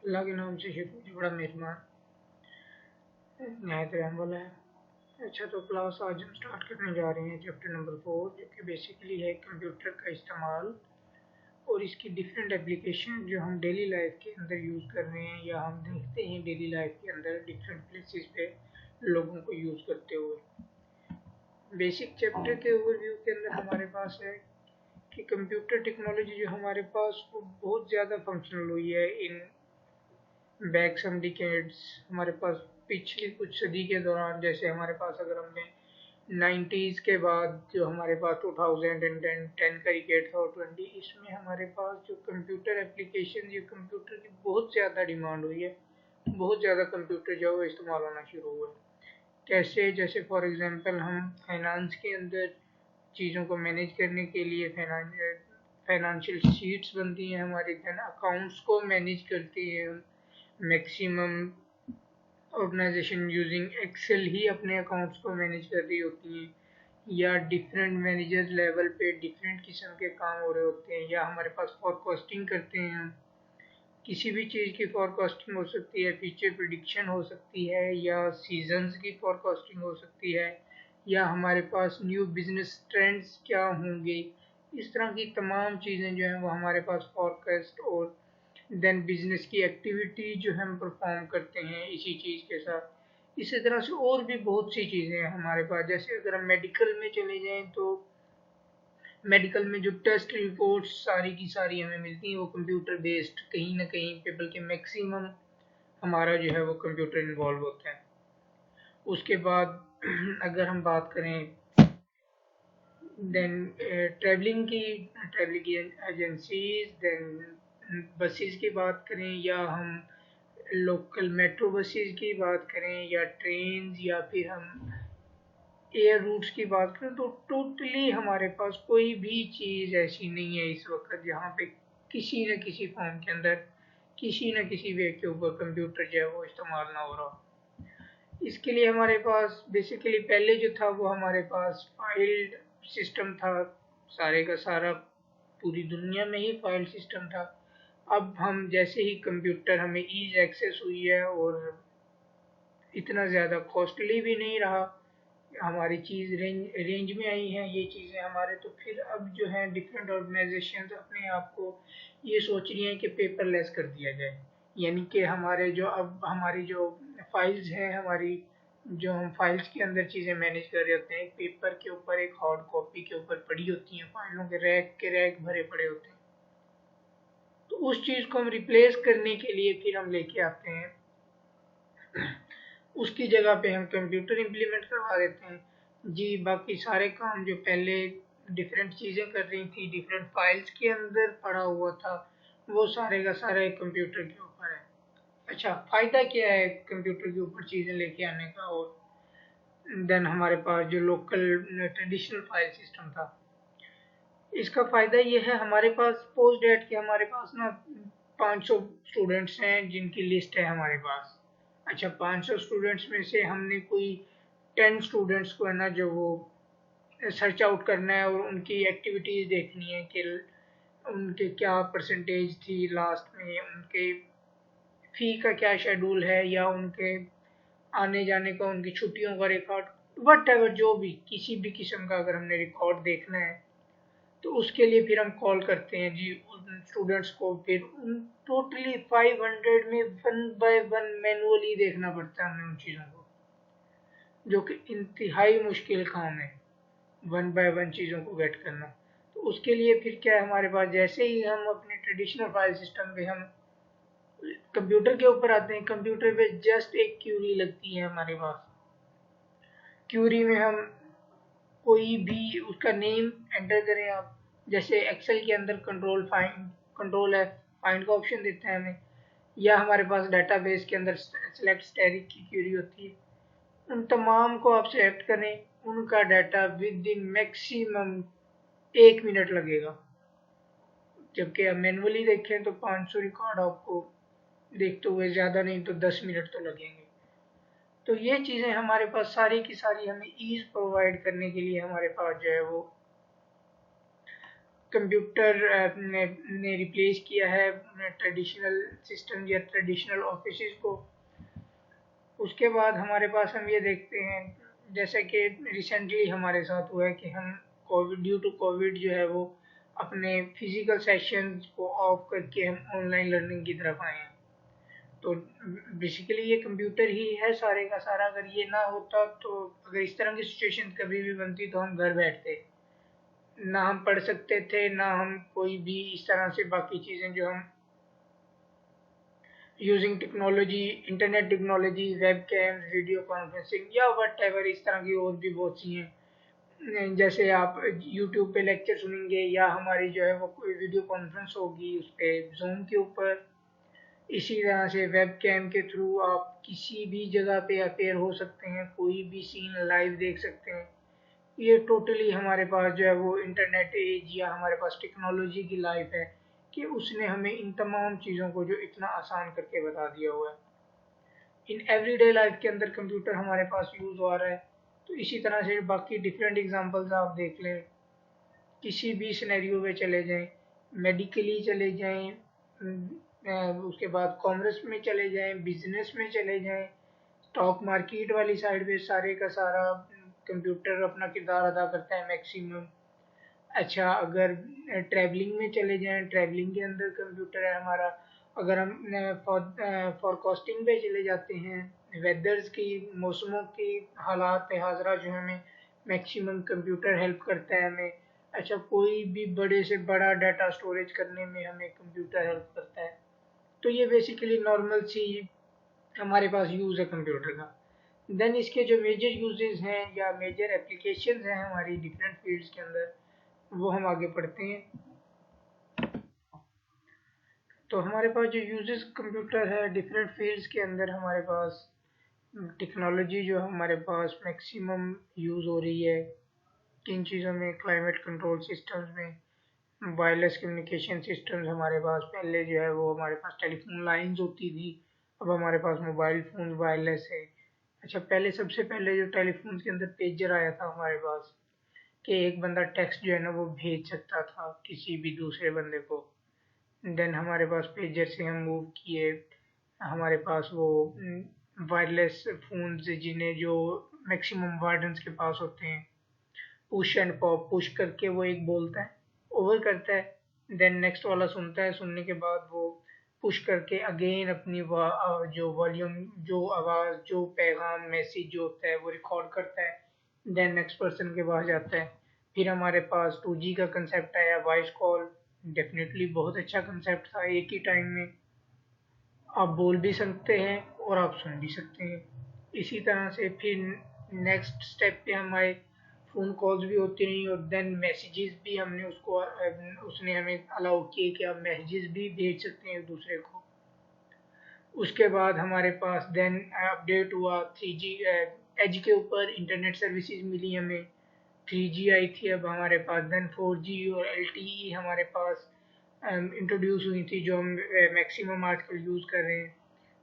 अल्लाह के नाम से शुरू जो बड़ा मेहरबान नहायत रहम वाला है। अच्छा, तो क्लास आज हम स्टार्ट करने जा रहे हैं चैप्टर नंबर 4, जो कि बेसिकली है कंप्यूटर का इस्तेमाल और इसकी डिफरेंट एप्लीकेशन जो हम डेली लाइफ के अंदर यूज़ कर रहे हैं या हम देखते हैं डेली लाइफ के अंदर डिफरेंट प्लेसेस पे लोगों को यूज़ करते हुए। बेसिक चैप्टर के ओवरव्यू के अंदर हमारे पास है कि कंप्यूटर टेक्नोलॉजी जो हमारे पास वो बहुत ज़्यादा फंक्शनल हुई है इन बैक सम डिकेड्स। हमारे पास पिछली कुछ सदी के दौरान, जैसे हमारे पास अगर हमने 90s के बाद जो हमारे पास 2010 का डिकेड था और 20, इसमें हमारे पास जो कंप्यूटर एप्लीकेशन या कंप्यूटर की बहुत ज़्यादा डिमांड हुई है। बहुत ज़्यादा कंप्यूटर जो है वो इस्तेमाल होना शुरू हुआ है। कैसे? जैसे फॉर एग्जांपल हम फाइनेंस के अंदर चीज़ों को मैनेज करने के लिए फाइनेंशियल शीट्स बनती हैं हमारी, देन अकाउंट्स को मैनेज करती है मैक्सिमम ऑर्गेनाइजेशन यूजिंग एक्सेल ही अपने अकाउंट्स को मैनेज कर रही होती हैं, या डिफरेंट मैनेजर लेवल पे डिफरेंट किस्म के काम हो रहे होते हैं, या हमारे पास फॉरकास्टिंग करते हैं हम। किसी भी चीज़ की फॉरकास्टिंग हो सकती है, फ्यूचर प्रिडिक्शन हो सकती है, या सीजन्स की फॉरकास्टिंग हो सकती है, या हमारे पास न्यू बिजनेस ट्रेंड्स क्या होंगे। इस तरह की तमाम चीज़ें जो हैं वो हमारे पास फॉरकास्ट और देन बिजनेस की एक्टिविटी जो हम परफॉर्म करते हैं इसी चीज़ के साथ। इसी तरह से और भी बहुत सी चीज़ें हैं हमारे पास। जैसे अगर हम मेडिकल में चले जाएं तो मेडिकल में जो टेस्ट रिपोर्ट्स सारी की सारी हमें मिलती हैं वो कंप्यूटर बेस्ड कहीं ना कहीं पे, बल्कि मैक्सिमम हमारा जो है वो कंप्यूटर इन्वॉल्व होता है। उसके बाद अगर हम बात करें देन ट्रैवलिंग की एजेंसीज, देन बसेस की बात करें, या हम लोकल मेट्रो बसेस की बात करें, या ट्रेन, या फिर हम एयर रूट्स की बात करें, तो टोटली हमारे पास कोई भी चीज़ ऐसी नहीं है इस वक्त जहाँ पे किसी न किसी फॉर्म के अंदर किसी न किसी वे के ऊपर कंप्यूटर जो है वो इस्तेमाल ना हो रहा। इसके लिए हमारे पास बेसिकली पहले जो था वो हमारे पास फाइल सिस्टम था, सारे का सारा पूरी दुनिया में ही फाइल सिस्टम था। अब हम जैसे ही कंप्यूटर हमें ईज एक्सेस हुई है और इतना ज़्यादा कॉस्टली भी नहीं रहा, हमारी चीज़ रेंज में आई हैं ये चीज़ें हमारे, तो फिर अब जो है डिफरेंट ऑर्गेनाइजेशन अपने आप को ये सोच रही हैं कि पेपरलेस कर दिया जाए। यानी कि हमारे जो अब हमारी जो फाइल्स हैं हमारी, जो हम फाइल्स के अंदर चीज़ें मैनेज कर रहे होते हैं, एक पेपर के ऊपर एक हार्ड कॉपी के ऊपर पड़ी होती हैं, फाइलों के रैक भरे पड़े होते हैं। तो उस चीज़ को हम रिप्लेस करने के लिए फिर हम लेके आते हैं, उसकी जगह पे हम कंप्यूटर इम्प्लीमेंट करवा देते हैं जी। बाकी सारे काम जो पहले डिफरेंट चीज़ें कर रही थी, डिफरेंट फाइल्स के अंदर पड़ा हुआ था, वो सारे का सारा एक कंप्यूटर के ऊपर है। अच्छा, फ़ायदा क्या है कंप्यूटर के ऊपर चीज़ें लेके आने का? और देन हमारे पास जो लोकल ट्रेडिशनल फाइल सिस्टम था, इसका फ़ायदा ये है हमारे पास पोस्ट डेट के हमारे पास ना 500 स्टूडेंट्स हैं जिनकी लिस्ट है हमारे पास। अच्छा, 500 स्टूडेंट्स में से हमने कोई 10 स्टूडेंट्स को है ना जो वो सर्च आउट करना है और उनकी एक्टिविटीज़ देखनी है कि उनके क्या परसेंटेज थी लास्ट में, उनके फ़ी का क्या शेड्यूल है, या उनके आने जाने का, उनकी छुट्टियों का रिकॉर्ड, वट एवर जो भी किसी भी किस्म का अगर हमने रिकॉर्ड देखना है तो उसके लिए फिर हम कॉल करते हैं जी उन स्टूडेंट्स को। फिर उन टोटली 500 में वन बाय वन मैनुअली देखना पड़ता है हमें उन चीज़ों को, जो कि इंतहाई मुश्किल काम है वन बाय वन चीज़ों को गेट करना। तो उसके लिए फिर क्या है हमारे पास, जैसे ही हम अपने ट्रेडिशनल फाइल सिस्टम पे हम कंप्यूटर के ऊपर आते हैं, कंप्यूटर पे जस्ट एक क्यूरी लगती है हमारे पास। क्यूरी में हम कोई भी उसका नेम एंटर करें आप, जैसे एक्सेल के अंदर कंट्रोल है फाइंड का ऑप्शन देता है हमें, या हमारे पास डाटाबेस के अंदर सेलेक्ट स्टैटिक की क्यूरी होती है, उन तमाम को आप सेलेक्ट करें, उनका data with in maximum 1 minute लगेगा। जबकि आप मैनुअली देखें तो 500 रिकॉर्ड आपको देखते हुए ज़्यादा नहीं तो 10 मिनट तो लगेंगे। तो ये चीज़ें हमारे पास सारी की सारी हमें ईज़ प्रोवाइड करने के लिए हमारे पास जो है वो कंप्यूटर ने रिप्लेस किया है ट्रेडिशनल सिस्टम या ट्रेडिशनल ऑफिसेज को। उसके बाद हमारे पास हम ये देखते हैं, जैसे कि रिसेंटली हमारे साथ हुआ है कि हम ड्यू टू कोविड जो है वो अपने फिजिकल सेशंस को ऑफ करके हम ऑनलाइन लर्निंग की तरफ आए हैं। तो बेसिकली ये कंप्यूटर ही है सारे का सारा। अगर ये ना होता, तो अगर इस तरह की सिचुएशन कभी भी बनती, तो हम घर बैठते, ना हम पढ़ सकते थे, ना हम कोई भी इस तरह से बाकी चीज़ें जो हम using technology, internet technology, web camps, video conferencing या वट एवर, इस तरह की और भी बहुत सी हैं। जैसे आप यूट्यूब पे लेक्चर सुनेंगे, या हमारी जो है वो कोई वीडियो कॉन्फ्रेंस होगी उस पर जूम के ऊपर। इसी तरह से वेब कैम के थ्रू आप किसी भी जगह पे अपेयर हो सकते हैं, कोई भी सीन लाइव देख सकते हैं। ये टोटली हमारे पास जो है वो इंटरनेट एज या हमारे पास टेक्नोलॉजी की लाइफ है कि उसने हमें इन तमाम चीज़ों को जो इतना आसान करके बता दिया हुआ है। इन एवरीडे लाइफ के अंदर कंप्यूटर हमारे पास यूज़ हो रहा है। तो इसी तरह से बाकी डिफरेंट एग्जांपल्स आप देख लें, किसी भी सिनेरियो में चले जाएं, मेडिकली चले जाएं, उसके बाद कॉमर्स में चले जाएं, बिजनेस में चले जाएं, स्टॉक मार्केट वाली साइड पे सारे का सारा कंप्यूटर अपना किरदार अदा करता है मैक्सिमम। अच्छा, अगर ट्रैवलिंग में चले जाएं, ट्रैवलिंग के अंदर कंप्यूटर है हमारा। अगर हम फॉरकास्टिंग पे चले जाते हैं, वेदर्स की, मौसमों की हालात हाजरा जो हमें मैक्सिमम कंप्यूटर हेल्प करता है हमें। अच्छा, कोई भी बड़े से बड़ा डाटा स्टोरेज करने में हमें कंप्यूटर हेल्प करता है। तो ये बेसिकली नॉर्मल सी हमारे पास यूज़ है कंप्यूटर का। देन इसके जो मेजर यूजेस हैं या मेजर एप्लीकेशंस हैं हमारी डिफरेंट फील्ड्स के अंदर, वो हम आगे पढ़ते हैं। तो हमारे पास जो यूजेस कंप्यूटर है डिफरेंट फील्ड्स के अंदर, हमारे पास टेक्नोलॉजी जो हमारे पास मैक्सिमम यूज़ हो रही है किन चीज़ों में, क्लाइमेट कंट्रोल सिस्टम्स में, वायरलेस कम्युनिकेशन सिस्टम्स हमारे पास। पहले जो है वो हमारे पास टेलीफोन लाइंस होती थी, अब हमारे पास मोबाइल फ़ोन वायरलेस है। अच्छा, पहले सबसे पहले जो टेलीफोन के अंदर पेजर आया था हमारे पास, कि एक बंदा टेक्स्ट जो है ना वो भेज सकता था किसी भी दूसरे बंदे को। देन हमारे पास पेजर से हम मूव किए, हमारे पास वो वायरलेस फ़ोन्स जिन्हें जो मैक्सिमम वार्डन्स के पास होते हैं, पुश एंड पॉप, पुश करके वो एक बोलता है, ओवर करता है, देन नेक्स्ट वाला सुनता है, सुनने के बाद वो पुश करके अगेन अपनी जो वॉल्यूम, जो आवाज़, जो पैगाम, मैसेज जो होता है वो रिकॉर्ड करता है, देन नेक्स्ट पर्सन के पास जाता है। फिर हमारे पास 2G का कंसेप्ट आया, वॉइस कॉल। डेफिनेटली बहुत अच्छा कंसेप्ट था, एक ही टाइम में आप बोल भी सकते हैं और आप सुन भी सकते हैं। इसी तरह से फिर नेक्स्ट स्टेप पे हमारे फ़ोन कॉल्स भी होती रही, और देन मैसेजेस भी हमने उसने हमें अलाउ किए कि आप मैसेजेस भी भेज सकते हैं एक दूसरे को। उसके बाद हमारे पास देन अपडेट हुआ 3G एज के ऊपर इंटरनेट सर्विसेज मिली हमें। 3G आई थी अब हमारे पास, देन 4G और LTE हमारे पास इंट्रोड्यूस हुई थी, जो हम मैक्सिमम आजकल यूज़ कर रहे हैं।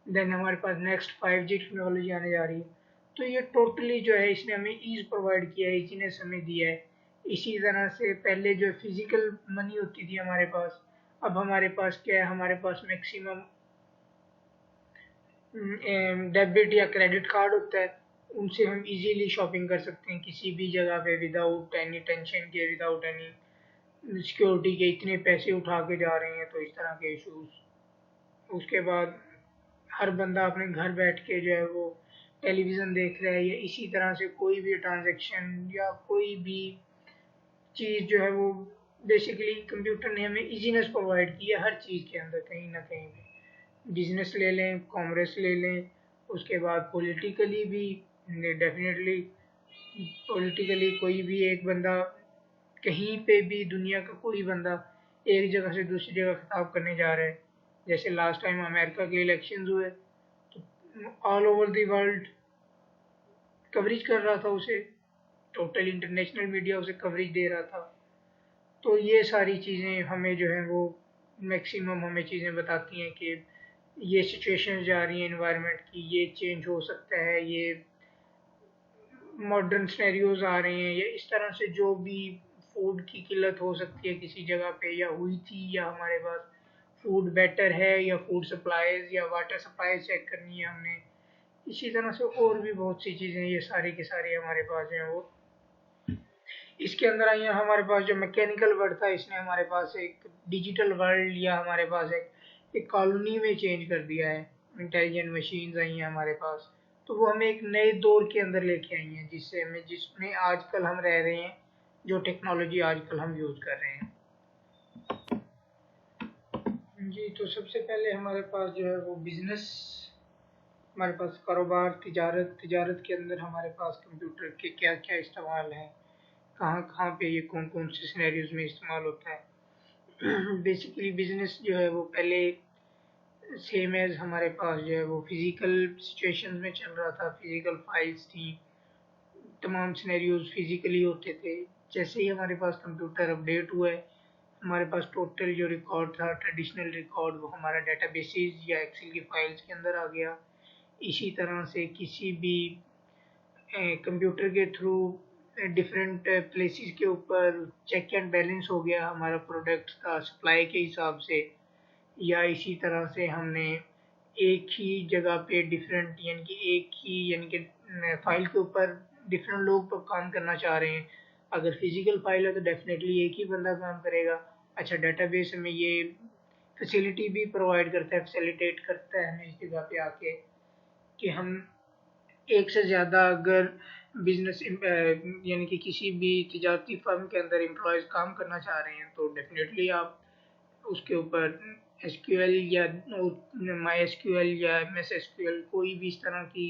देन हमारे पास नेक्स्ट 5G टेक्नोलॉजी आने जा रही है। तो ये टोटली जो है इसने हमें ईज़ प्रोवाइड किया है, ईजीनेस हमें दिया है। इसी तरह से पहले जो फिजिकल मनी होती थी हमारे पास, अब हमारे पास क्या है, हमारे पास मैक्सिमम डेबिट या क्रेडिट कार्ड होता है। उनसे हम इजीली शॉपिंग कर सकते हैं किसी भी जगह पे, विदाउट एनी टेंशन के, विदाउट एनी सिक्योरिटी के इतने पैसे उठा के जा रहे हैं, तो इस तरह के इश्यूज। उसके बाद हर बंदा अपने घर बैठ के जो है वो टेलीविज़न देख रहा है, या इसी तरह से कोई भी ट्रांजैक्शन या कोई भी चीज़ जो है वो बेसिकली कंप्यूटर ने हमें इजीनेस प्रोवाइड की है हर चीज़ के अंदर, कहीं ना कहीं भी। बिजनेस ले लें, कॉमर्स ले लें, उसके बाद पॉलिटिकली भी, डेफिनेटली पॉलिटिकली कोई भी एक बंदा कहीं पे भी, दुनिया का कोई बंदा एक जगह से दूसरी जगह खिताब करने जा रहा है। जैसे लास्ट टाइम अमेरिका के इलेक्शंस हुए, तो all over the world coverage कर रहा था उसे, टोटल इंटरनेशनल मीडिया उसे कवरेज दे रहा था। तो ये सारी चीज़ें हमें जो है वो मैक्सिमम हमें चीज़ें बताती हैं कि ये सिचुएशन जा रही हैं इन्वायरमेंट की, ये चेंज हो सकता है, ये मॉडर्न सिनेरियोज आ रहे हैं, या इस तरह से जो भी फूड की किल्लत हो सकती है किसी जगह पे, या हुई थी, या हमारे पास फूड बेटर है, या फूड सप्लाईज या वाटर सप्लाई चेक करनी है हमने। इसी तरह से और भी बहुत सी चीज़ें, ये सारी की सारी हमारे पास जो है वो इसके अंदर आई है। हमारे पास जो मैकेनिकल वर्ल्ड था, इसने हमारे पास एक डिजिटल वर्ल्ड, या हमारे पास एक कॉलोनी में चेंज कर दिया है। इंटेलिजेंट मशीन्स आई हैं हमारे पास, तो वो हमें एक नए दौर के अंदर लेके आई हैं, जिसमें आजकल हम रह रहे हैं, जो टेक्नोलॉजी आजकल हम यूज़ कर रहे हैं। जी, तो सबसे पहले हमारे पास जो है वो बिजनेस, हमारे पास कारोबार, तिजारत के अंदर हमारे पास कंप्यूटर के क्या क्या इस्तेमाल हैं, कहाँ कहाँ पे ये कौन कौन से सिनेरियोज में इस्तेमाल होता है। बेसिकली बिजनेस जो है वो पहले सेम एज हमारे पास जो है वो फिजिकल सिचुएशंस में चल रहा था, फिजिकल फाइल्स थी, तमाम सिनेरियोज फिजिकली होते थे। जैसे ही हमारे पास कंप्यूटर अपडेट हुआ है, हमारे पास टोटल जो रिकॉर्ड था, ट्रेडिशनल रिकॉर्ड, वो हमारा डेटाबेसेस या एक्सेल की फाइल्स के अंदर आ गया। इसी तरह से किसी भी कंप्यूटर के थ्रू डिफरेंट प्लेसेस के ऊपर चेक एंड बैलेंस हो गया हमारा प्रोडक्ट का सप्लाई के हिसाब से, या इसी तरह से हमने एक ही जगह पे डिफरेंट, यानी कि एक ही, यानी कि फाइल के ऊपर डिफरेंट लोग काम करना चाह रहे हैं। अगर फिजिकल फाइल है तो डेफिनेटली एक ही बंदा काम करेगा। अच्छा, डेटाबेस में ये फैसिलिटी भी प्रोवाइड करता है, फैसिलिटेट करता है हमें इस जगह पे आके, कि हम एक से ज़्यादा अगर बिजनेस यानी कि किसी भी तिजारती फर्म के अंदर एम्प्लॉयज़ काम करना चाह रहे हैं, तो डेफिनेटली आप उसके ऊपर एसक्यूएल या माई एसक्यूएल या एमएस एसक्यूएल, कोई भी इस तरह की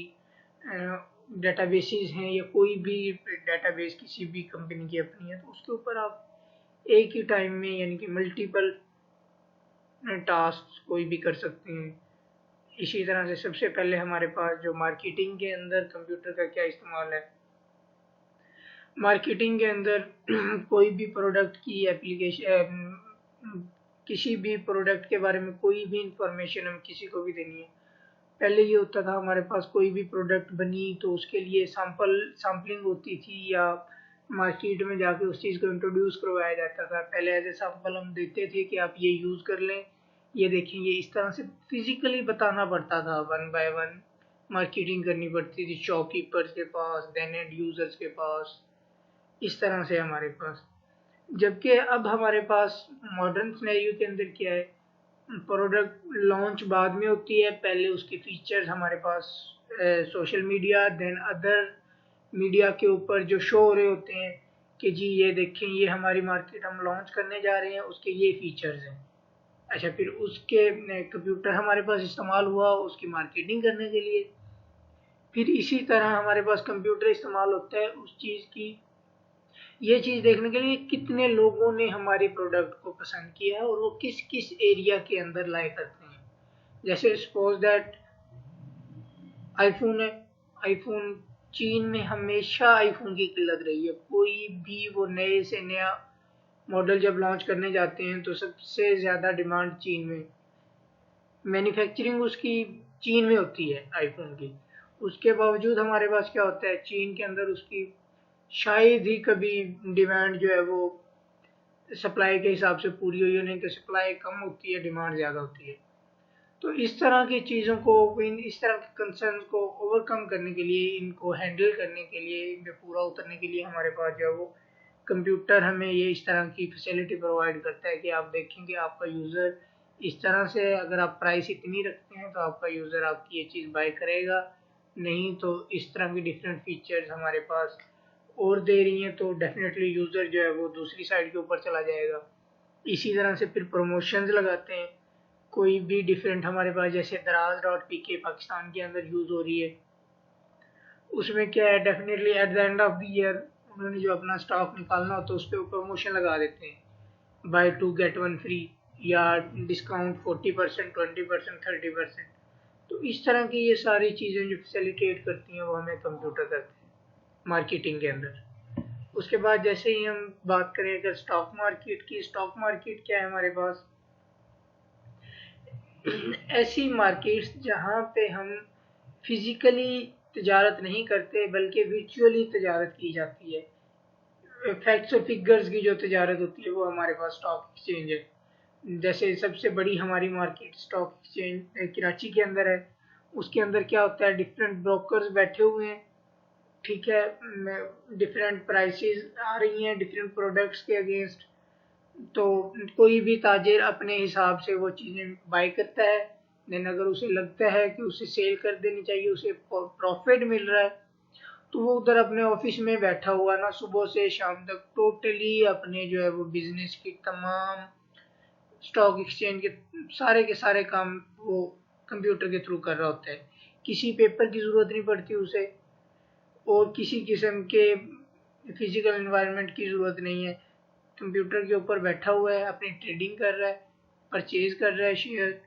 डेटाबेसेस हैं, या कोई भी डेटाबेस किसी भी कंपनी की अपनी है, तो उसके ऊपर आप एक ही टाइम में, यानी कि मल्टीपल टास्क कोई भी कर सकते हैं। इसी तरह से सबसे पहले हमारे पास जो मार्केटिंग के अंदर कंप्यूटर का क्या इस्तेमाल है, मार्केटिंग के अंदर कोई भी प्रोडक्ट की एप्लीकेशन, किसी भी प्रोडक्ट के बारे में कोई भी इंफॉर्मेशन हम किसी को भी देनी है। पहले ये होता था हमारे पास कोई भी प्रोडक्ट बनी तो उसके लिए सैम्पलिंग होती थी, या मार्केट में जाके उस चीज़ को इंट्रोड्यूस करवाया जाता था। पहले एज ए सैम्पल हम देते थे कि आप ये यूज़ कर लें, ये देखेंगे, इस तरह से फिजिकली बताना पड़ता था, वन बाय वन मार्केटिंग करनी पड़ती थी शॉपकीपर्स के पास, देन एंड यूज़र्स के पास, इस तरह से हमारे पास। जबकि अब हमारे पास मॉडर्न सिनेरियो के अंदर क्या है, प्रोडक्ट लॉन्च बाद में होती है, पहले उसके फीचर्स हमारे पास social media then other media के ऊपर जो शो हो रहे होते हैं कि जी ये देखें, ये हमारी मार्केट हम लॉन्च करने जा रहे हैं, उसके ये फीचर्स हैं। अच्छा, फिर उसके कंप्यूटर हमारे पास इस्तेमाल हुआ उसकी मार्केटिंग करने के लिए। फिर इसी तरह हमारे पास कंप्यूटर इस्तेमाल होता है उस चीज़ की, ये चीज़ देखने के लिए कितने लोगों ने हमारे प्रोडक्ट को पसंद किया है और वो किस किस एरिया के अंदर लाइक करते हैं। जैसे सपोज दैट आईफोन है, आईफोन चीन में हमेशा आईफोन की किल्लत रही है। कोई भी वो नए से नया मॉडल जब लॉन्च करने जाते हैं तो सबसे ज़्यादा डिमांड चीन में, मैन्युफैक्चरिंग उसकी चीन में होती है आईफोन की। उसके बावजूद हमारे पास क्या होता है, चीन के अंदर उसकी शायद ही कभी डिमांड जो है वो सप्लाई के हिसाब से पूरी हुई है, नहीं तो सप्लाई कम होती है, डिमांड ज़्यादा होती है। तो इस तरह की चीज़ों को, इस तरह के कंसर्न को ओवरकम करने के लिए, इनको हैंडल करने के लिए, इन पे पूरा उतरने के लिए हमारे पास जो है वो कंप्यूटर हमें ये इस तरह की फैसिलिटी प्रोवाइड करता है कि आप देखेंगे आपका यूज़र इस तरह से, अगर आप प्राइस इतनी रखते हैं तो आपका यूज़र आपकी ये चीज़ बाय करेगा, नहीं तो इस तरह के डिफरेंट फीचर्स हमारे पास और दे रही हैं, तो डेफिनेटली यूज़र जो है वो दूसरी साइड के ऊपर चला जाएगा। इसी तरह से फिर प्रमोशंस लगाते हैं कोई भी डिफरेंट, हमारे पास जैसे दराज.pk पाकिस्तान के अंदर यूज़ हो रही है, उसमें क्या है, definitely at the end of the year उन्होंने जो अपना स्टॉक निकालना होता है उस पर प्रमोशन लगा देते हैं, बाय 2 गेट 1 फ्री, या डिस्काउंट 40%, 20%, 30%। तो इस तरह की ये सारी चीज़ें जो फैसिलिटेट करती हैं वो हमें कंप्यूटर करते हैं मार्केटिंग के अंदर। उसके बाद जैसे ही हम बात करें अगर स्टॉक मार्केट की, स्टॉक मार्केट क्या है हमारे पास, ऐसी मार्केट्स जहाँ पे हम फिजिकली तजारत नहीं करते बल्कि वर्चुअली तजारत की जाती है। फैक्ट्स और फिगर्स की जो तजारत होती है वो हमारे पास स्टॉक एक्सचेंज है। जैसे सबसे बड़ी हमारी मार्केट स्टॉक एक्सचेंज कराची के अंदर है। उसके अंदर क्या होता है, डिफरेंट ब्रोकर्स बैठे हुए हैं, ठीक है, डिफरेंट प्राइसेस आ रही हैं डिफरेंट प्रोडक्ट्स के अगेंस्ट। तो कोई भी ताजिर अपने हिसाब से वो चीज़ें बाय करता है। देन अगर उसे लगता है कि उसे सेल कर देनी चाहिए, उसे प्रॉफिट मिल रहा है, तो वो उधर अपने ऑफिस में बैठा हुआ ना सुबह से शाम तक टोटली अपने जो है वो बिजनेस की तमाम स्टॉक एक्सचेंज के सारे काम वो कंप्यूटर के थ्रू कर रहा होता है। किसी पेपर की ज़रूरत नहीं पड़ती उसे, और किसी किस्म के फिजिकल एनवायरनमेंट की ज़रूरत नहीं है। कंप्यूटर के ऊपर बैठा हुआ है, अपनी ट्रेडिंग कर रहा है, परचेज कर रहा है शेयर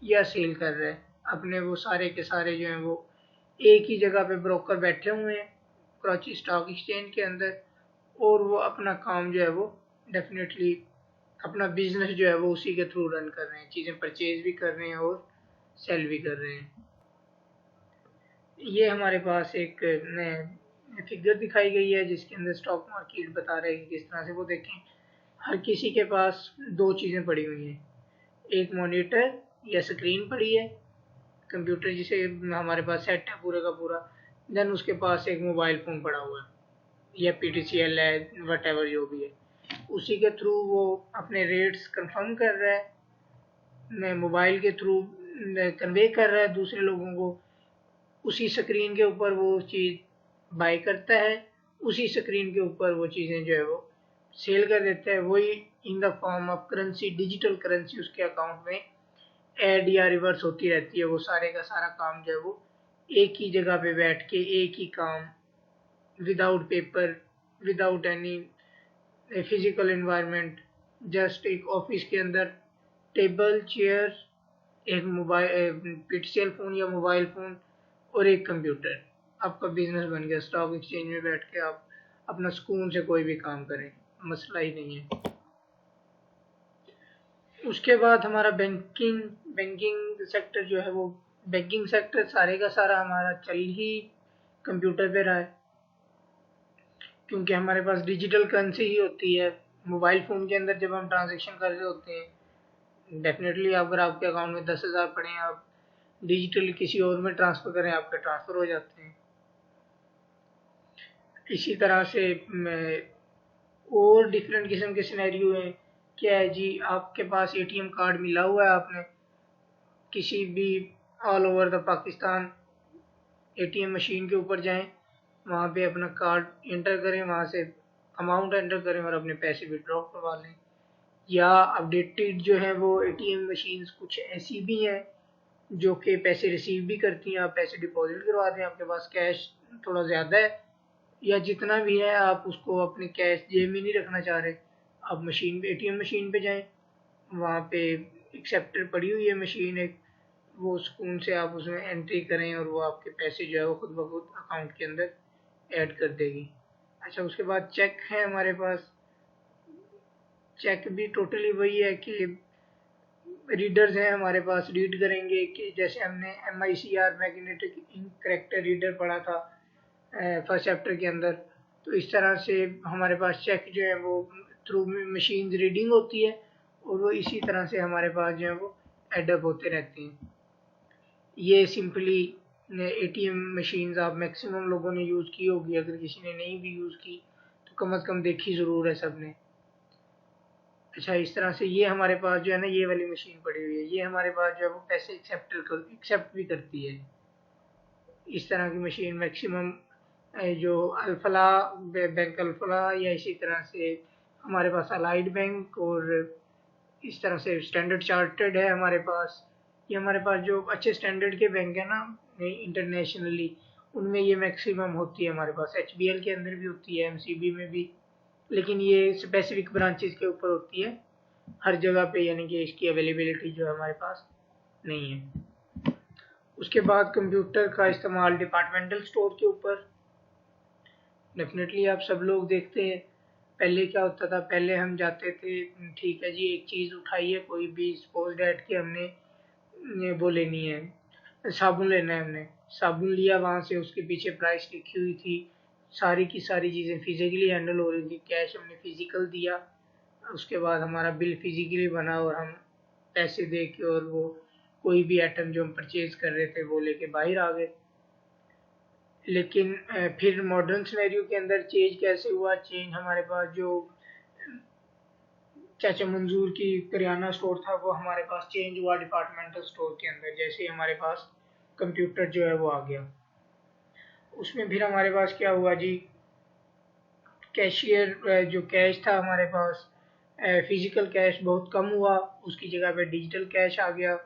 या सेल कर रहा है। अपने वो सारे के सारे जो हैं वो एक ही जगह पे ब्रोकर बैठे हुए हैं कराची स्टॉक एक्सचेंज के अंदर, और वो अपना काम जो है वो डेफिनेटली अपना बिजनेस जो है वो उसी के थ्रू रन कर रहे हैं, चीज़ें परचेज भी कर रहे हैं और सेल भी कर रहे हैं। ये हमारे पास एक फिगर दिखाई गई है जिसके अंदर स्टॉक मार्केट बता रहे हैं कि किस तरह से वो देखें। हर किसी के पास दो चीज़ें पड़ी हुई हैं, एक मॉनिटर या स्क्रीन पड़ी है, कंप्यूटर जिसे हमारे पास सेट है पूरे का पूरा। देन उसके पास एक मोबाइल फ़ोन पड़ा हुआ है या PTCL है, वट एवर जो भी है, उसी के थ्रू वो अपने रेट्स कंफर्म कर रहा है, मोबाइल के थ्रू कन्वे कर रहा है दूसरे लोगों को। उसी स्क्रीन के ऊपर वो चीज़ बाय करता है, उसी स्क्रीन के ऊपर वो चीज़ें जो है वो सेल कर देता है। वही in the form of currency, digital currency उसके अकाउंट में ऐड या रिवर्स होती रहती है। वो सारे का सारा काम जो है वो एक ही जगह पे बैठ के एक ही काम, without paper, without any physical environment, just एक ऑफिस के अंदर टेबल चेयर, एक मोबाइल PTCL फ़ोन या मोबाइल फ़ोन और एक कंप्यूटर, आपका बिजनेस बन गया। स्टॉक एक्सचेंज में बैठ के आप अपना सुकून से कोई भी काम करें, मसला ही नहीं है। उसके बाद हमारा बैंकिंग सेक्टर जो है वो, बैंकिंग सेक्टर सारे का सारा हमारा चल ही कंप्यूटर पे रहा है, क्योंकि हमारे पास डिजिटल करेंसी ही होती है। मोबाइल फ़ोन के अंदर जब हम ट्रांजेक्शन कर रहे होते हैं, डेफिनेटली अगर आपके अकाउंट में 10,000 पड़े हैं, आप डिजिटली किसी और में ट्रांसफ़र करें, आपके ट्रांसफ़र हो जाते हैं। इसी तरह से और डिफरेंट किस्म के सिनेरियो हैं। क्या है जी, आपके पास ATM कार्ड मिला हुआ है, आपने किसी भी all over the Pakistan ATM machine के ऊपर जाएं, वहाँ पे अपना कार्ड एंटर करें, वहाँ से अमाउंट एंटर करें और अपने पैसे विड्रॉ करवा लें। या अपडेटेड जो है वो ATM मशीन्स कुछ ऐसी भी हैं जो कि पैसे रिसीव भी करती हैं। आप पैसे डिपॉजिट करवा दें, आपके पास कैश थोड़ा ज़्यादा है या जितना भी है आप उसको अपने कैश जेब में नहीं रखना चाह रहे, आप मशीन पे ATM मशीन पे जाएं, वहाँ पे एक्सेप्टर पड़ी हुई है मशीन एक, वो सुकून से आप उसमें एंट्री करें और वो आपके पैसे जो है वो खुद ब खुद अकाउंट के अंदर ऐड कर देगी। अच्छा, उसके बाद चेक है हमारे पास। चेक भी टोटली वही है कि रीडर्स हैं हमारे पास, रीड करेंगे कि जैसे हमने MICR magnetic ink character reader पढ़ा था फर्स्ट चैप्टर के अंदर, तो इस तरह से हमारे पास चेक जो है वो थ्रू मशीन रीडिंग होती है और वो इसी तरह से हमारे पास जो है वो एडअप होते रहते हैं। ये सिंपली ATM मशीन्स आप मैक्सिमम लोगों ने यूज़ की होगी, अगर किसी ने नहीं भी यूज़ की तो कम से कम देखी ज़रूर है सब ने। अच्छा, इस तरह से ये हमारे पास जो है ना, ये वाली मशीन पड़ी हुई है, ये हमारे पास जो है वो पैसे एक्सेप्ट भी करती है। इस तरह की मशीन मैक्सिमम जो अल्फला बैंक अल्फला या इसी तरह से हमारे पास अलाइड बैंक और इस तरह से स्टैंडर्ड चार्टर्ड है हमारे पास। ये हमारे पास जो अच्छे स्टैंडर्ड के बैंक है ना इंटरनेशनली, उनमें ये मैक्सिमम होती है। हमारे पास HBL के अंदर भी होती है, MCB में भी, लेकिन ये स्पेसिफिक ब्रांचेस के ऊपर होती है हर जगह पे, यानी कि इसकी अवेलेबिलिटी जो है हमारे पास नहीं है। उसके बाद कंप्यूटर का इस्तेमाल डिपार्टमेंटल स्टोर के ऊपर, डेफिनेटली आप सब लोग देखते हैं। पहले क्या होता था, पहले हम जाते थे, ठीक है जी एक चीज़ उठाई है कोई भी, सपोज डैट कि हमने वो लेनी है, साबुन लेना है, हमने साबुन लिया, वहाँ से उसके पीछे प्राइस लिखी हुई थी सारी की सारी चीज़ें फिजिकली हैंडल हो रही थी। कैश हमने फिजिकल दिया, उसके बाद हमारा बिल फिजिकली बना और हम पैसे दे के और वो कोई भी आइटम जो हम परचेज कर रहे थे वो लेके बाहर आ गए। लेकिन फिर मॉडर्न सिनेरियो के अंदर चेंज कैसे हुआ? चेंज हमारे पास जो चाचा मंजूर की करियाना स्टोर था वो हमारे पास चेंज हुआ डिपार्टमेंटल स्टोर के अंदर। जैसे ही हमारे पास कंप्यूटर जो है वो आ गया, उसमें फिर हमारे पास क्या हुआ जी, कैशियर जो कैश था हमारे पास, फिजिकल कैश बहुत कम हुआ, उसकी जगह पे डिजिटल कैश आ गया।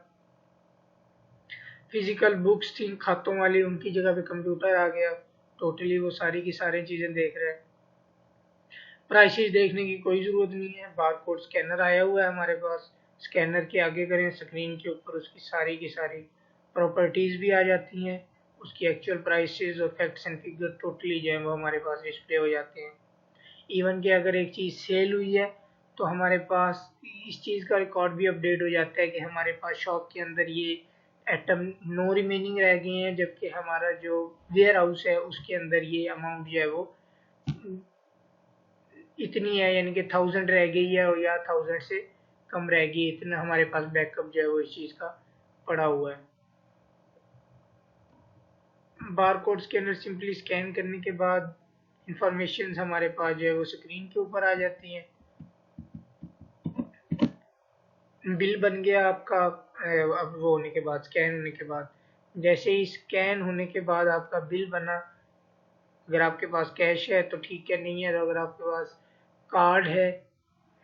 फिजिकल बुक्स थी खातों वाली, उनकी जगह पे कंप्यूटर आ गया। टोटली वो सारी की सारी चीज़ें देख रहे हैं। प्राइसेस देखने की कोई ज़रूरत नहीं है, बारकोड स्कैनर आया हुआ है हमारे पास। स्कैनर के आगे करें, स्क्रीन के ऊपर उसकी सारी की सारी प्रॉपर्टीज़ भी आ जाती हैं, उसकी एक्चुअल प्राइसेस और फैक्ट्स एंड फिगर टोटली जो है वो हमारे पास डिस्प्ले हो जाते हैं। इवन कि अगर एक चीज़ सेल हुई है तो हमारे पास इस चीज़ का रिकॉर्ड भी अपडेट हो जाता है कि हमारे पास शॉप के अंदर ये आइटम नो रिमेनिंग रह गए हैं, जबकि हमारा जो वेयर हाउस है उसके अंदर ये अमाउंट जो है वो इतनी है, यानी कि 1000 रह गई है और या 1000 से कम रह गई, इतना हमारे पास बैकअप जो है वो इस चीज़ का पड़ा हुआ है। बारकोड स्कैनर सिंपली स्कैन करने के बाद इंफॉर्मेशन हमारे पास जो है वो स्क्रीन के ऊपर आ जाती हैं। बिल बन गया आपका, अब वो होने के बाद, स्कैन होने के बाद, जैसे ही स्कैन होने के बाद आपका बिल बना। अगर आपके पास कैश है तो ठीक है, नहीं है तो अगर आपके पास कार्ड है,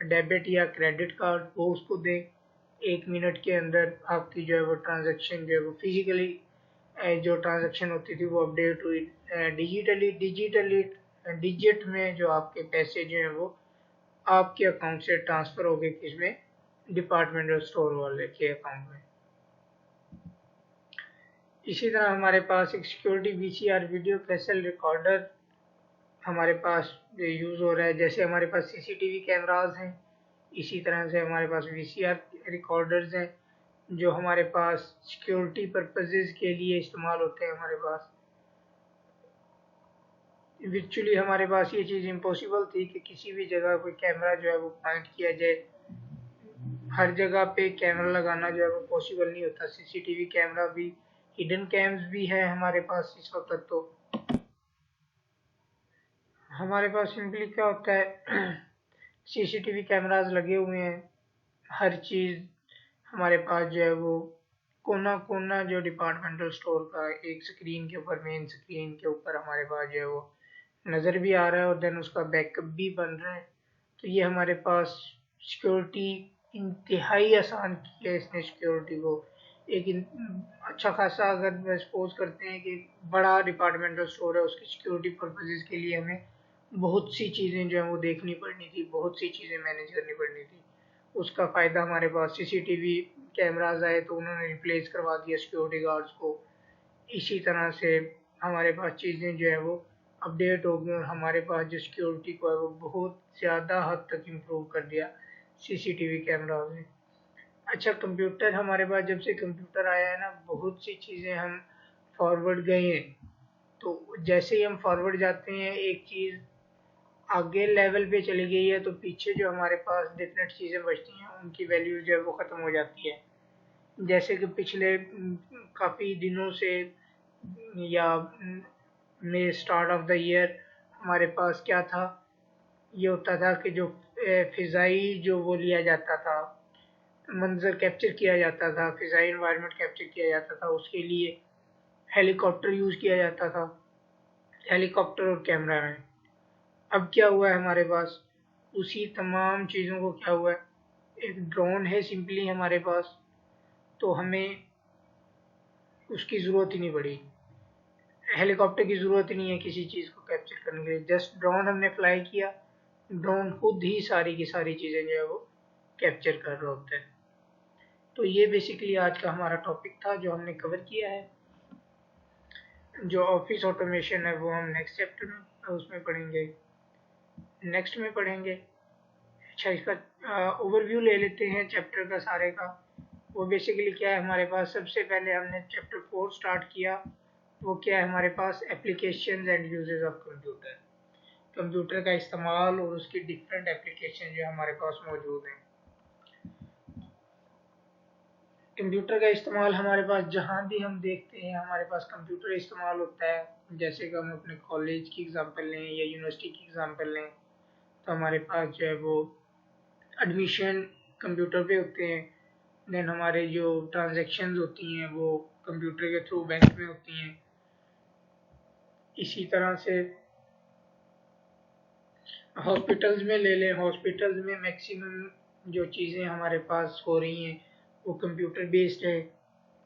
डेबिट या क्रेडिट कार्ड, वो उसको दें। 1 मिनट के अंदर आपकी जो है वो ट्रांजैक्शन जो है वो फिजिकली जो ट्रांजैक्शन होती थी वो अपडेट हुई। डिजिटली डिजिट में जो आपके पैसे जो हैं वो आपके अकाउंट से ट्रांसफ़र हो गए, किसमें? डिपार्टमेंटल स्टोर वाले के अकाउंट में। इसी तरह हमारे पास एक security VCR video cassette recorder हमारे पास यूज़ हो रहा है। जैसे हमारे पास सीसीटीवी कैमराज हैं, इसी तरह से हमारे पास वीसीआर रिकॉर्डर्स हैं जो हमारे पास सिक्योरिटी पर्पसेस के लिए इस्तेमाल होते हैं। हमारे पास विचुअली हमारे पास ये चीज़ इम्पॉसिबल थी कि किसी भी जगह कोई कैमरा जो है वो पॉइंट किया जाए। हर जगह पे कैमरा लगाना जो है वो पॉसिबल नहीं होता। सीसीटीवी कैमरा भी, हिडन कैम्स भी है हमारे पास इस वक्त। तो हमारे पास सिंपली क्या होता है, सीसीटीवी कैमराज लगे हुए हैं, हर चीज़ हमारे पास जो है वो कोना कोना जो डिपार्टमेंटल स्टोर का एक स्क्रीन के ऊपर, मेन स्क्रीन के ऊपर हमारे पास जो है वो नज़र भी आ रहा है और देन उसका बैकअप भी बन रहा है। तो ये हमारे पास सिक्योरिटी इंतहाई आसान की है इसने सिक्योरिटी को। एक अच्छा खासा, अगर सपोज करते हैं कि बड़ा डिपार्टमेंटल स्टोर है, उसकी सिक्योरिटी पर्पजेज़ के लिए हमें बहुत सी चीज़ें जो है वो देखनी पड़नी थी, बहुत सी चीज़ें मैनेज करनी पड़नी थी। उसका फ़ायदा हमारे पास सीसीटीवी कैमराज आए तो उन्होंने रिप्लेस करवा दिया सिक्योरिटी गार्ड्स को। इसी तरह से हमारे पास चीज़ें जो है वो अपडेट हो गई और हमारे पास जो सिक्योरिटी को है वो बहुत ज़्यादा हद तक इम्प्रूव कर दिया सीसीटीवी कैमरा ने। अच्छा, कंप्यूटर हमारे पास जब से कंप्यूटर आया है ना, बहुत सी चीज़ें हम फॉरवर्ड गए हैं। तो जैसे ही हम फॉरवर्ड जाते हैं, एक चीज़ आगे लेवल पे चली गई है तो पीछे जो हमारे पास डिफरेंट चीज़ें बचती हैं उनकी वैल्यू जो है वो ख़त्म हो जाती है। जैसे कि पिछले काफ़ी दिनों से या में स्टार्ट ऑफ द ईयर हमारे पास क्या था, ये होता था कि जो फ़िज़ाई जो वो लिया जाता था, मंजर कैप्चर किया जाता था, फ़िज़ाई इन्वायरमेंट कैप्चर किया जाता था, उसके लिए हेलीकॉप्टर यूज़ किया जाता था, हेलीकॉप्टर और कैमरा में। अब क्या हुआ है हमारे पास, उसी तमाम चीज़ों को क्या हुआ है, एक ड्रोन है सिंपली हमारे पास, तो हमें उसकी ज़रूरत ही नहीं पड़ी, हेलीकॉप्टर की ज़रूरत ही नहीं है किसी चीज़ को कैप्चर करने के लिए। जस्ट ड्रोन हमने फ्लाई किया, ड्रोन खुद ही सारी की सारी चीज़ें जो है वो कैप्चर कर रहा होता है। तो ये बेसिकली आज का हमारा टॉपिक था जो हमने कवर किया है। जो ऑफिस ऑटोमेशन है वो हम नेक्स्ट चैप्टर में उसमें पढ़ेंगे, नेक्स्ट में पढ़ेंगे। अच्छा, इसका ओवरव्यू ले लेते हैं चैप्टर का सारे का। वो बेसिकली क्या है, हमारे पास सबसे पहले हमने चैप्टर 4 स्टार्ट किया, वो क्या है हमारे पास, application and uses of computer. Computer का इस्तेमाल और उसकी डिफरेंट एप्लीकेशन जो हमारे पास मौजूद हैं। कंप्यूटर का इस्तेमाल हमारे पास जहाँ भी हम देखते हैं हमारे पास कंप्यूटर इस्तेमाल होता है। जैसे कि हम अपने कॉलेज की एग्जांपल लें या यूनिवर्सिटी की एग्जांपल लें, तो हमारे पास जो है वो एडमिशन कंप्यूटर पे होते हैं। देन हमारे जो ट्रांजैक्शंस होती हैं वो कंप्यूटर के थ्रू बैंक में होती हैं। इसी तरह से हॉस्पिटल्स में ले लें, हॉस्पिटल्स में मैक्सिमम जो चीज़ें हमारे पास हो रही हैं वो कंप्यूटर बेस्ड है।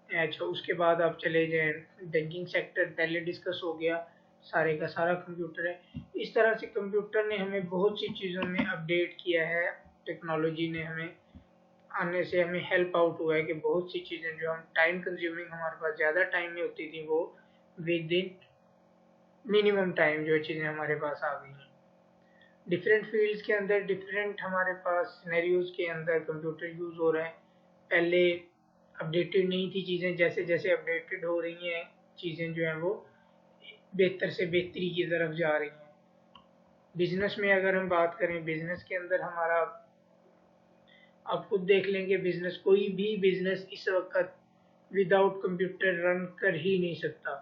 अच्छा, उसके बाद आप चले जाएं बैंकिंग सेक्टर, पहले डिस्कस हो गया, सारे का सारा कंप्यूटर है। इस तरह से कंप्यूटर ने हमें बहुत सी चीज़ों में अपडेट किया है। टेक्नोलॉजी ने हमें आने से हमें हेल्प आउट हुआ है कि बहुत सी चीज़ें जो हम टाइम कंज्यूमिंग हमारे पास ज़्यादा टाइम में होती थी वो विद इन मिनिमम टाइम जो चीज़ें हमारे पास आ गई हैं। डिफरेंट फील्ड्स के अंदर डिफरेंट हमारे पास सिनेरियोज के अंदर कंप्यूटर यूज़ हो रहा है। पहले अपडेटेड नहीं थी चीज़ें, जैसे जैसे अपडेटेड हो रही हैं चीज़ें जो हैं वो बेहतर से बेहतरी की तरफ जा रही हैं। बिजनेस में अगर हम बात करें, बिजनेस के अंदर हमारा, आप खुद देख लेंगे, बिजनेस, कोई भी बिजनेस इस वक्त विदाउट कंप्यूटर रन कर ही नहीं सकता,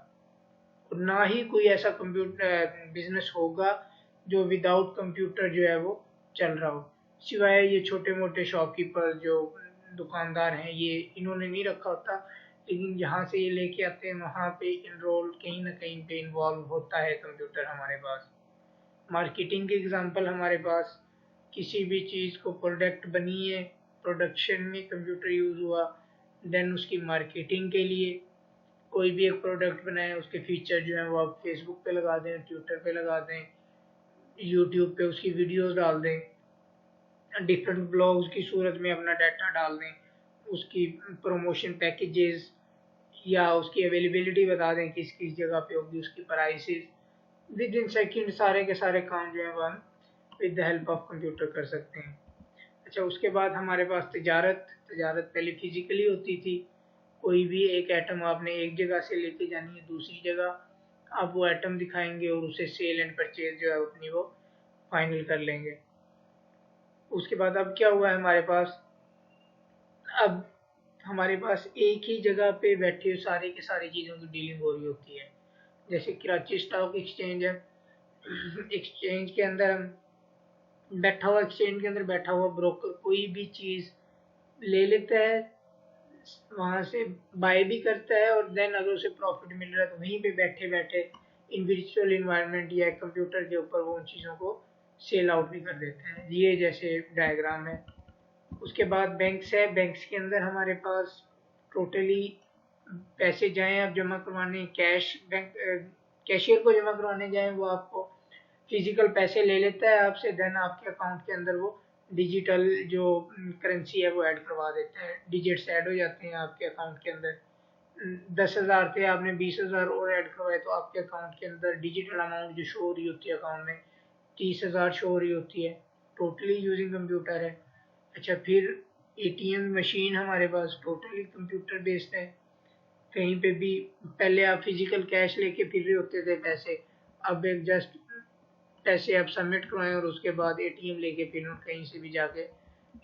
और ना ही कोई ऐसा कंप्यूटर बिजनेस होगा जो विदाउट कंप्यूटर जो है वो चल रहा हो। सिवाय ये छोटे मोटे शॉपकीपर जो दुकानदार हैं, ये इन्होंने नहीं रखा होता, लेकिन जहाँ से ये लेके आते हैं वहाँ पे इनरोल कहीं ना कहीं पे इन्वॉल्व होता है कंप्यूटर हमारे पास। मार्केटिंग के एग्जांपल हमारे पास, किसी भी चीज़ को प्रोडक्ट बनी है, प्रोडक्शन में कंप्यूटर यूज़ हुआ, देन उसकी मार्केटिंग के लिए कोई भी एक प्रोडक्ट बनाए, उसके फीचर जो हैं वो आप फेसबुक पे लगा दें, ट्विटर पे लगा दें, यूट्यूब पे उसकी वीडियोस डाल दें, डिफरेंट ब्लॉग्स की सूरत में अपना डाटा डाल दें, उसकी प्रमोशन पैकेजेस या उसकी अवेलेबिलिटी बता दें किस किस जगह पे होगी, उसकी प्राइसेस, विद इन सेकेंड सारे के सारे काम जो है वो हम with the help of computer कर सकते हैं। अच्छा, उसके बाद हमारे पास तजारत। तजारत पहले फिजिकली होती थी, कोई भी एक एटम आपने एक जगह से लेके जानी है दूसरी जगह, आप वो एटम दिखाएंगे और उसे सेल एंड परचेज जो है अपनी वो फाइनल कर लेंगे। उसके बाद अब क्या हुआ है हमारे पास, अब हमारे पास एक ही जगह पे बैठे हुए सारी की सारी चीज़ों की डीलिंग हो रही होती है। जैसे कराची स्टॉक एक्सचेंज है, एक्सचेंज के अंदर हम बैठा हुआ, एक्सचेंज के अंदर बैठा हुआ ब्रोकर कोई भी चीज़ ले लेता है, वहाँ से बाय भी करता है, और देन अगर उसे प्रॉफिट मिल रहा है तो वहीं पे बैठे बैठे इन वर्चुअल इन्वायरमेंट या कंप्यूटर के ऊपर वो उन चीज़ों को सेल आउट भी कर देते हैं। ये जैसे डायग्राम है। उसके बाद बैंक्स है, बैंक्स के अंदर हमारे पास टोटली पैसे जाएं आप जमा करवाने, कैश बैंक कैशियर को जमा करवाने जाएं, वो आपको फिजिकल पैसे ले लेता है आपसे, देन आपके अकाउंट के अंदर वो डिजिटल जो करेंसी है वो ऐड करवा देता है, डिजिट्स ऐड हो जाते हैं आपके अकाउंट के अंदर। 10,000 थे, आपने 20,000 और ऐड करवाए तो आपके अकाउंट के अंदर डिजिटल अमाउंट जो शो हो रही होती है अकाउंट में 30,000 शो हो रही होती है, टोटली यूजिंग कंप्यूटर है। अच्छा, फिर एटीएम मशीन हमारे पास टोटली कंप्यूटर बेस्ड है। कहीं पे भी पहले आप फिजिकल कैश लेके फिर रहे होते थे पैसे, अब एक जस्ट पैसे आप सबमिट करवाएं और उसके बाद एटीएम लेके फिर कहीं से भी जाके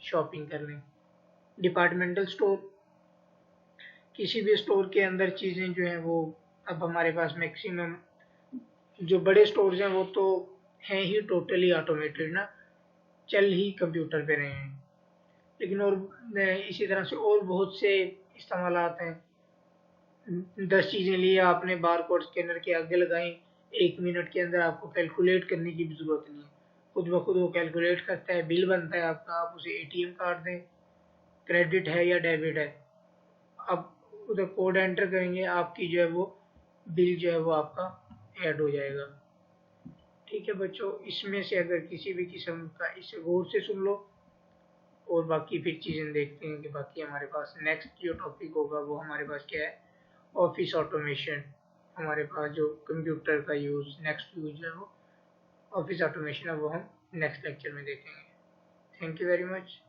शॉपिंग कर लें। डिपार्टमेंटल स्टोर, किसी भी स्टोर के अंदर चीज़ें जो हैं वो अब हमारे पास मैक्सिमम जो बड़े स्टोर्स हैं वो तो हैं ही टोटली ऑटोमेटेड ना, चल ही कंप्यूटर पे रहे हैं। लेकिन और इसी तरह से और बहुत से इस्तेमाल हैं। 10 चीज़ें लिए आपने, बार कोड स्कैनर के आगे लगाएं, 1 मिनट के अंदर आपको कैलकुलेट करने की भी ज़रूरत नहीं है, खुद ब खुद वो कैलकुलेट करता है, बिल बनता है आपका, आप उसे एटीएम कार्ड दें, क्रेडिट है या डेबिट है, अब उधर कोड एंटर करेंगे, आपकी जो है वो बिल जो है वो आपका ऐड हो जाएगा। ठीक है बच्चों, इसमें से अगर किसी भी किस्म का, इसे गौर से सुन लो, और बाकी फिर चीज़ें देखते हैं कि बाकी हमारे पास नेक्स्ट जो टॉपिक होगा वो हमारे पास क्या है, ऑफिस ऑटोमेशन। हमारे पास जो कंप्यूटर का यूज़, नेक्स्ट यूज है वो ऑफिस ऑटोमेशन है, वो हम नेक्स्ट लेक्चर में देखेंगे। Thank you very much.